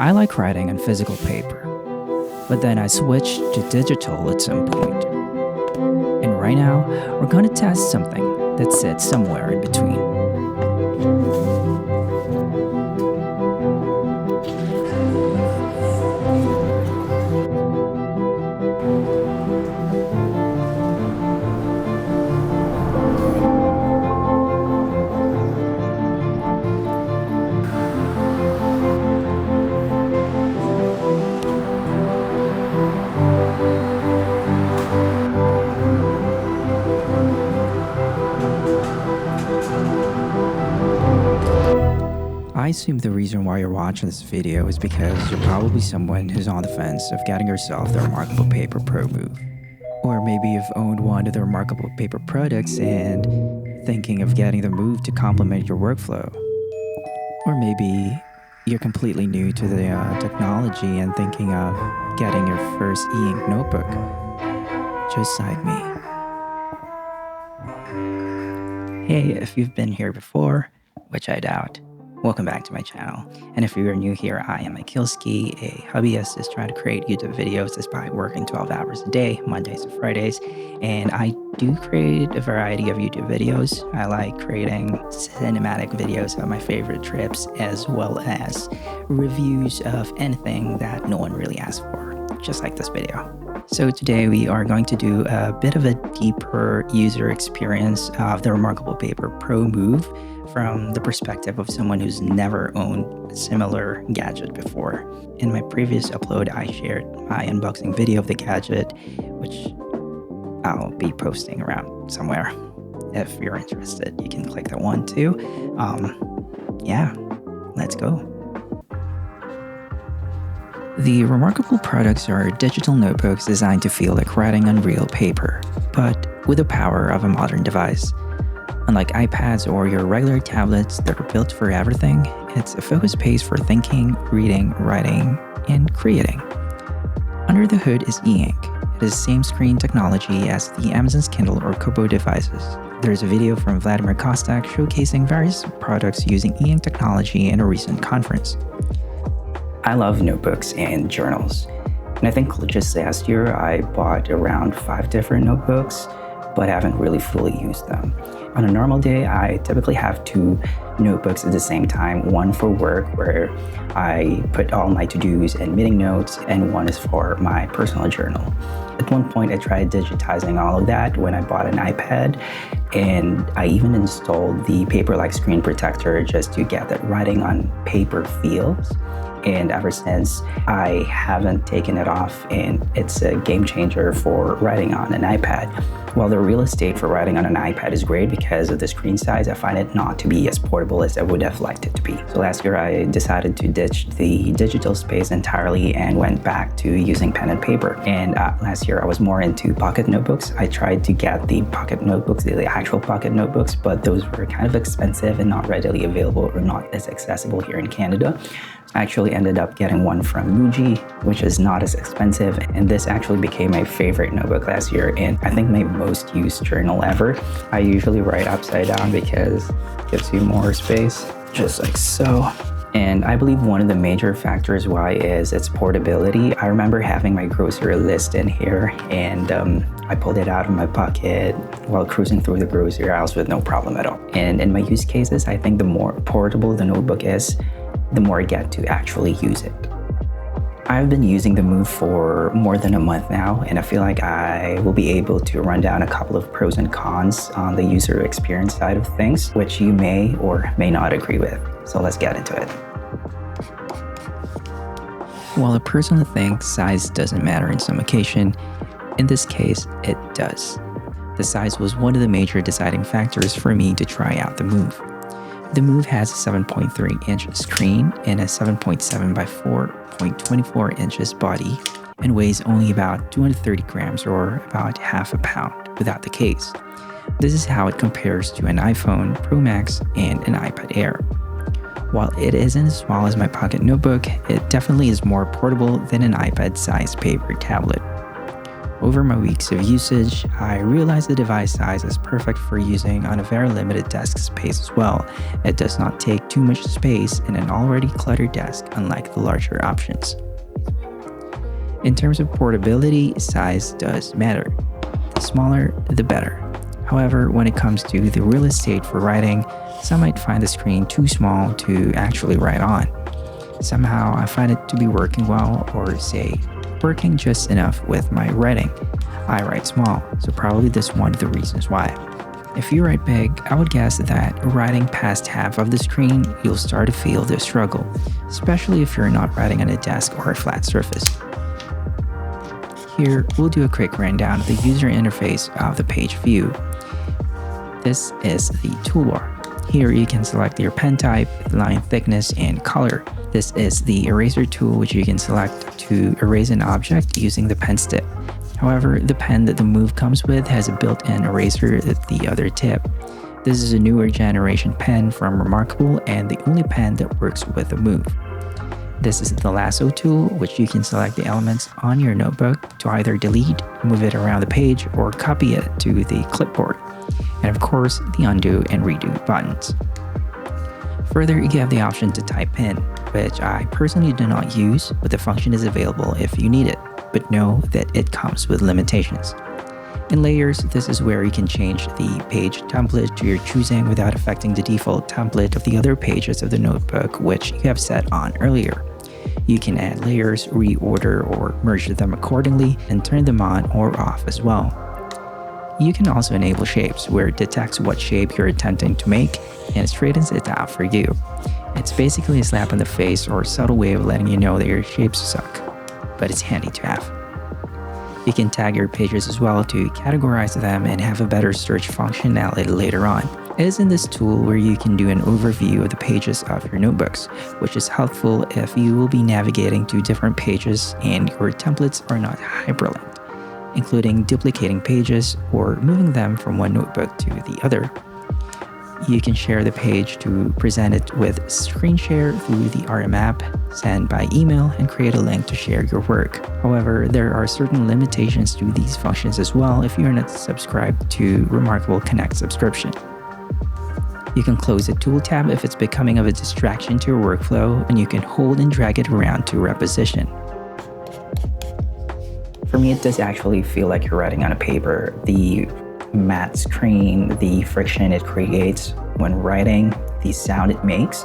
I like writing on physical paper, but then I switched to digital at some point. And right now, we're going to test something that sits somewhere in between. I assume the reason why you're watching this video is because you're probably someone who's on the fence of getting yourself the reMarkable Paper Pro move. Or maybe you've owned one of the reMarkable Paper products and thinking of getting the move to complement your workflow. Or maybe you're completely new to the technology and thinking of getting your first e-ink notebook, just like me. Hey, if you've been here before, which I doubt, welcome back to my channel. And if you're new here, I am Akilski, a hobbyist just trying to create YouTube videos despite working 12 hours a day, Mondays to Fridays. And I do create a variety of YouTube videos. I like creating cinematic videos of my favorite trips, as well as reviews of anything that no one really asked for, just like this video. So today we are going to do a bit of a deeper user experience of the reMarkable Paper Pro move from the perspective of someone who's never owned a similar gadget before. In my previous upload, I shared my unboxing video of the gadget, which I'll be posting around somewhere. If you're interested, you can click that one too. Yeah, let's go. The reMarkable products are digital notebooks designed to feel like writing on real paper, but with the power of a modern device. Unlike iPads or your regular tablets that are built for everything, it's a focused space for thinking, reading, writing, and creating. Under the hood is e-ink. It is the same screen technology as the Amazon's Kindle or Kobo devices. There's a video from Vladimir Kostak showcasing various products using e-ink technology in a recent conference. I love notebooks and journals, and I think just last year I bought around 5 different notebooks, but haven't really fully used them. On a normal day, I typically have 2 notebooks at the same time, one for work where I put all my to-dos and meeting notes, and one is for my personal journal. At one point, I tried digitizing all of that when I bought an iPad, and I even installed the paper-like screen protector just to get that writing on paper feels. And ever since, I haven't taken it off, and it's a game changer for writing on an iPad. While the real estate for writing on an iPad is great because of the screen size, I find it not to be as portable as I would have liked it to be. So last year, I decided to ditch the digital space entirely and went back to using pen and paper. And last year, I was more into pocket notebooks. I tried to get the pocket notebooks, the actual pocket notebooks, but those were kind of expensive and not readily available or not as accessible here in Canada. I actually ended up getting one from Muji, which is not as expensive, and this actually became my favorite notebook last year, and I think my most used journal ever. I usually write upside down because it gives you more space, just like so. And I believe one of the major factors why is its portability. I remember having my grocery list in here, and I pulled it out of my pocket while cruising through the grocery aisles with no problem at all. And in my use cases, I think the more portable the notebook is, the more I get to actually use it. I've been using the Move for more than a month now, and I feel like I will be able to run down a couple of pros and cons on the user experience side of things, which you may or may not agree with. So let's get into it. While a person thinks size doesn't matter in some occasion, in this case, it does. The size was one of the major deciding factors for me to try out the Move. The Move has a 7.3-inch screen and a 7.7 by 4.24 inches body and weighs only about 230 grams or about half a pound without the case. This is how it compares to an iPhone Pro Max and an iPad Air. While it isn't as small as my pocket notebook, it definitely is more portable than an iPad-sized paper tablet. Over my weeks of usage, I realized the device size is perfect for using on a very limited desk space as well. It does not take too much space in an already cluttered desk, unlike the larger options. In terms of portability, size does matter. The smaller, the better. However, when it comes to the real estate for writing, some might find the screen too small to actually write on. Somehow, I find it to be working well, or say, working just enough with my writing. I write small, so probably this is one of the reasons why. If you write big, I would guess that writing past half of the screen, you'll start to feel the struggle, especially if you're not writing on a desk or a flat surface. Here, we'll do a quick rundown of the user interface of the page view. This is the toolbar. Here you can select your pen type, line thickness, and color. This is the eraser tool, which you can select to erase an object using the pen tip. However, the pen that the Move comes with has a built-in eraser at the other tip. This is a newer generation pen from reMarkable and the only pen that works with the Move. This is the lasso tool, which you can select the elements on your notebook to either delete, move it around the page, or copy it to the clipboard. And of course, the undo and redo buttons. Further, you have the option to type in, which I personally do not use, but the function is available if you need it, but know that it comes with limitations. In layers, this is where you can change the page template to your choosing without affecting the default template of the other pages of the notebook, which you have set on earlier. You can add layers, reorder, or merge them accordingly, and turn them on or off as well. You can also enable shapes, where it detects what shape you're attempting to make and straightens it out for you. It's basically a slap in the face or a subtle way of letting you know that your shapes suck, but it's handy to have. You can tag your pages as well to categorize them and have a better search functionality later on. It is in this tool where you can do an overview of the pages of your notebooks, which is helpful if you will be navigating to different pages and your templates are not hyperlinked, including duplicating pages or moving them from one notebook to the other. You can share the page to present it with screen share through the RM app, send by email, and create a link to share your work. However, there are certain limitations to these functions as well if you're not subscribed to reMarkable Connect subscription. You can close the Tool tab if it's becoming of a distraction to your workflow, and you can hold and drag it around to reposition. For me, it does actually feel like you're writing on a paper. The matte screen, the friction it creates when writing, the sound it makes,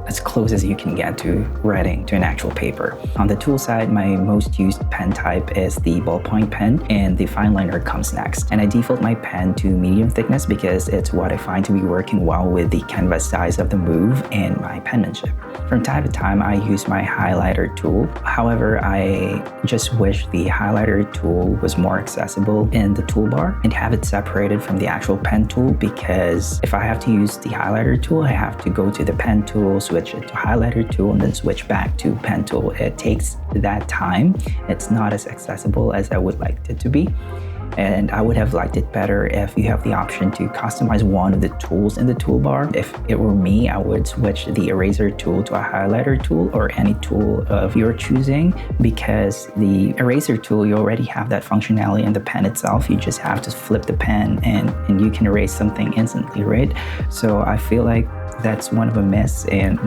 as close as you can get to writing to an actual paper. On the tool side, my most used pen type is the ballpoint pen, and the fine liner comes next. And I default my pen to medium thickness because it's what I find to be working well with the canvas size of the Move and my penmanship. From time to time, I use my highlighter tool. However, I just wish the highlighter tool was more accessible in the toolbar and have it separated from the actual pen tool, because if I have to use the highlighter tool, I have to go to the pen tool, switch it to highlighter tool, and then switch back to pen tool. It takes that time. It's not as accessible as I would like it to be. And I would have liked it better if you have the option to customize one of the tools in the toolbar. If it were me, I would switch the eraser tool to a highlighter tool or any tool of your choosing, because the eraser tool, you already have that functionality in the pen itself. You just have to flip the pen and you can erase something instantly, right? So I feel like that's one of a miss, and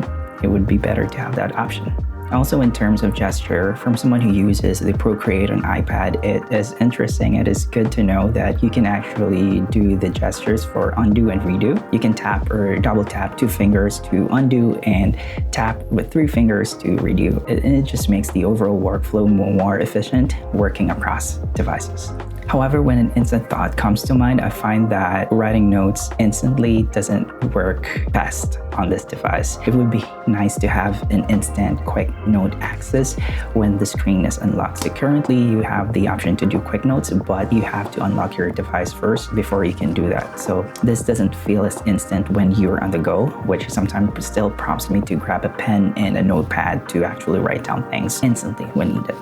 it would be better to have that option. Also, in terms of gesture, from someone who uses the Procreate on iPad, it is interesting. It is good to know that you can actually do the gestures for undo and redo. You can tap or double tap 2 fingers to undo and tap with 3 fingers to redo. And it just makes the overall workflow more efficient working across devices. However, when an instant thought comes to mind, I find that writing notes instantly doesn't work best on this device. It would be nice to have an instant quick note access when the screen is unlocked. So currently you have the option to do quick notes, but you have to unlock your device first before you can do that. So this doesn't feel as instant when you're on the go, which sometimes still prompts me to grab a pen and a notepad to actually write down things instantly when needed.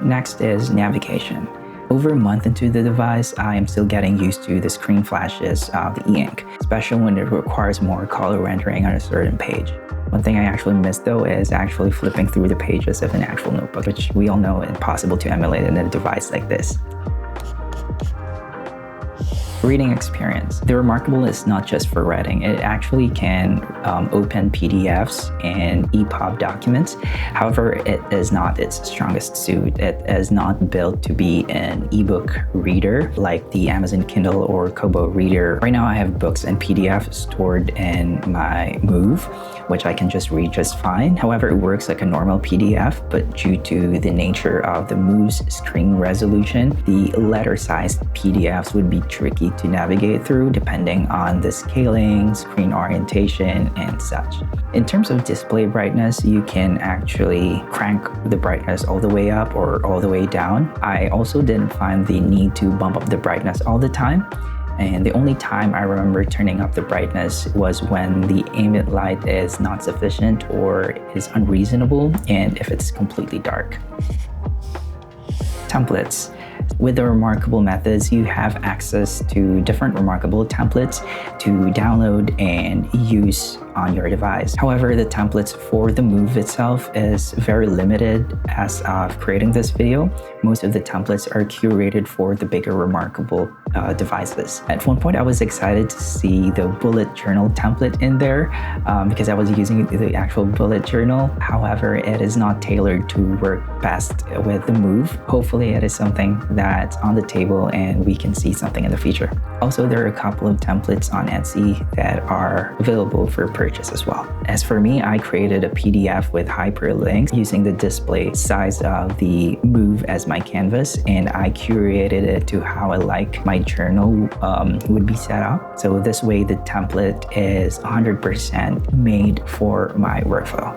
Next is navigation. Over a month into the device, I am still getting used to the screen flashes of the e-ink, especially when it requires more color rendering on a certain page. One thing I actually missed though is actually flipping through the pages of an actual notebook, which we all know is impossible to emulate in a device like this. Reading experience. The reMarkable is not just for writing. It actually can open PDFs and EPUB documents. However, it is not its strongest suit. It is not built to be an ebook reader like the Amazon Kindle or Kobo reader. Right now I have books and PDFs stored in my Move, which I can just read just fine. However, it works like a normal PDF, but due to the nature of the Move's screen resolution, the letter-sized PDFs would be tricky to navigate through depending on the scaling, screen orientation, and such. In terms of display brightness, you can actually crank the brightness all the way up or all the way down. I also didn't find the need to bump up the brightness all the time. And the only time I remember turning up the brightness was when the ambient light is not sufficient or is unreasonable, and if it's completely dark. Templates. With the reMarkable methods, you have access to different reMarkable templates to download and use on your device. However, the templates for the Move itself is very limited as of creating this video. Most of the templates are curated for the bigger reMarkable devices. At one point, I was excited to see the bullet journal template in there because I was using the actual bullet journal. However, it is not tailored to work best with the Move. Hopefully, it is something that's on the table and we can see something in the future. Also, there are a couple of templates on Etsy that are available for purchase as well. As for me, I created a PDF with hyperlinks using the display size of the Move as my canvas, and I curated it to how I like my journal would be set up. So this way the template is 100% made for my workflow.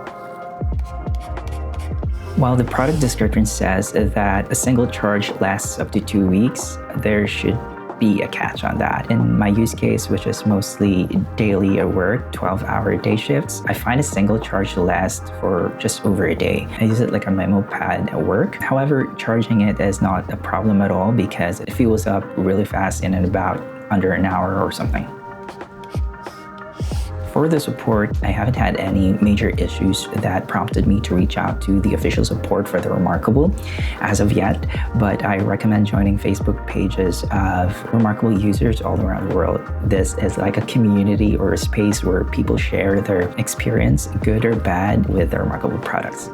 While the product description says that a single charge lasts up to 2 weeks, there should be a catch on that. In my use case, which is mostly daily at work, 12-hour day shifts, I find a single charge lasts for just over a day. I use it like a memo pad at work. However, charging it is not a problem at all because it fills up really fast in about under an hour or something. For the support, I haven't had any major issues that prompted me to reach out to the official support for the reMarkable as of yet, but I recommend joining Facebook pages of reMarkable users all around the world. This is like a community or a space where people share their experience, good or bad, with the reMarkable products.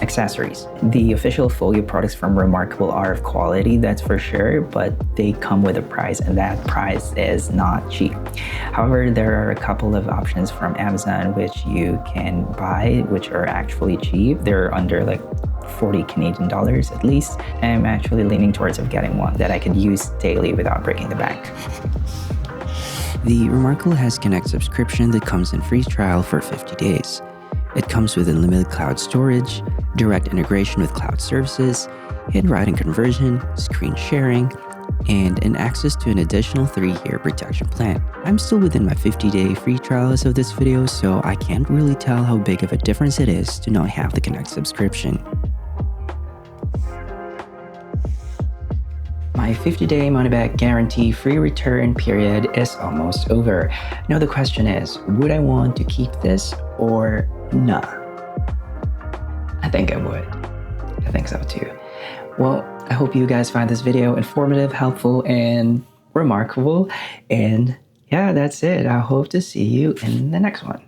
Accessories. The official folio products from reMarkable are of quality, that's for sure, but they come with a price, and that price is not cheap. However, there are a couple of options from Amazon which you can buy, which are actually cheap. They're under like 40 Canadian dollars at least. I'm actually leaning towards getting one that I could use daily without breaking the bank. The reMarkable has Connect subscription that comes in free trial for 50 days. It comes with unlimited cloud storage, direct integration with cloud services, handwriting conversion, screen sharing, and an access to an additional 3-year protection plan. I'm still within my 50-day free trial as of this video, so I can't really tell how big of a difference it is to not have the Connect subscription. My 50-day money-back guarantee free return period is almost over. Now the question is, would I want to keep this or nah? I think I would. I think so too. Well, I hope you guys find this video informative, helpful, and reMarkable. And yeah, that's it. I hope to see you in the next one.